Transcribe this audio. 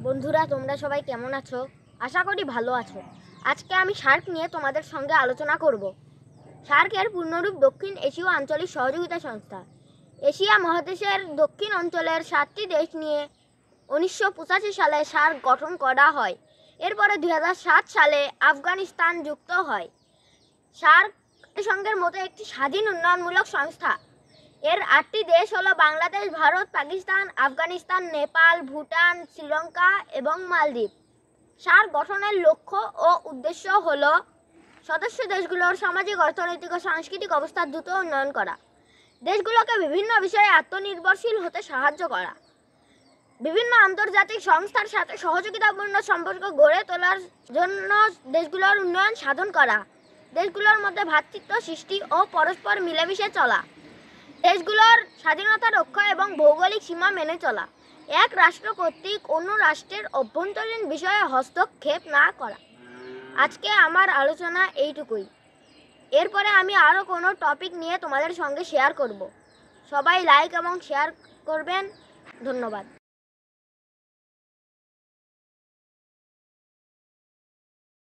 বন্ধুরা, তোমরা সবাই কেমন আছো? আশা করি ভালো আছো। আজকে আমি সার্ক নিয়ে তোমাদের সঙ্গে আলোচনা করব। সার্কের পূর্ণরূপ দক্ষিণ এশীয় আঞ্চলিক সহযোগিতা সংস্থা। এশিয়া মহাদেশের দক্ষিণ অঞ্চলের 7টি দেশ নিয়ে 1985 সালে সার্ক গঠন করা হয়। এরপরে 2007 সালে আফগানিস্তান যুক্ত হয়। সার্ক জাতিসংঘের মতো একটি স্বাধীন উন্নয়নমূলক সংস্থা। এর 8টি দেশ হলো বাংলাদেশ, ভারত, পাকিস্তান, আফগানিস্তান, নেপাল, ভুটান, শ্রীলঙ্কা এবং মালদ্বীপ। সার্ক গঠনের লক্ষ্য ও উদ্দেশ্য হলো সদস্য দেশগুলোর সামাজিক, অর্থনৈতিক ও সাংস্কৃতিক অবস্থা দ্রুত উন্নয়ন করা, দেশগুলোকে বিভিন্ন বিষয়ে আত্মনির্ভরশীল হতে সাহায্য করা, বিভিন্ন আন্তর্জাতিক সংস্থার সাথে সহযোগিতাপূর্ণ সম্পর্ক গড়ে তোলার জন্য দেশগুলোর উন্নয়ন সাধন করা, দেশগুলোর মধ্যে ভ্রাতৃত্ব সৃষ্টি ও পরস্পর মিলেমিশে চলা, দেশগুলোর স্বাধীনতা রক্ষা এবং ভৌগোলিক সীমা মেনে চলা, এক রাষ্ট্র কর্তৃক অন্য রাষ্ট্রের অভ্যন্তরীণ বিষয়ে হস্তক্ষেপ না করা। আজকে আমার আলোচনা এইটুকুই। এরপরে আমি আরও কোনো টপিক নিয়ে তোমাদের সঙ্গে শেয়ার করব। সবাই লাইক এবং শেয়ার করবেন। ধন্যবাদ।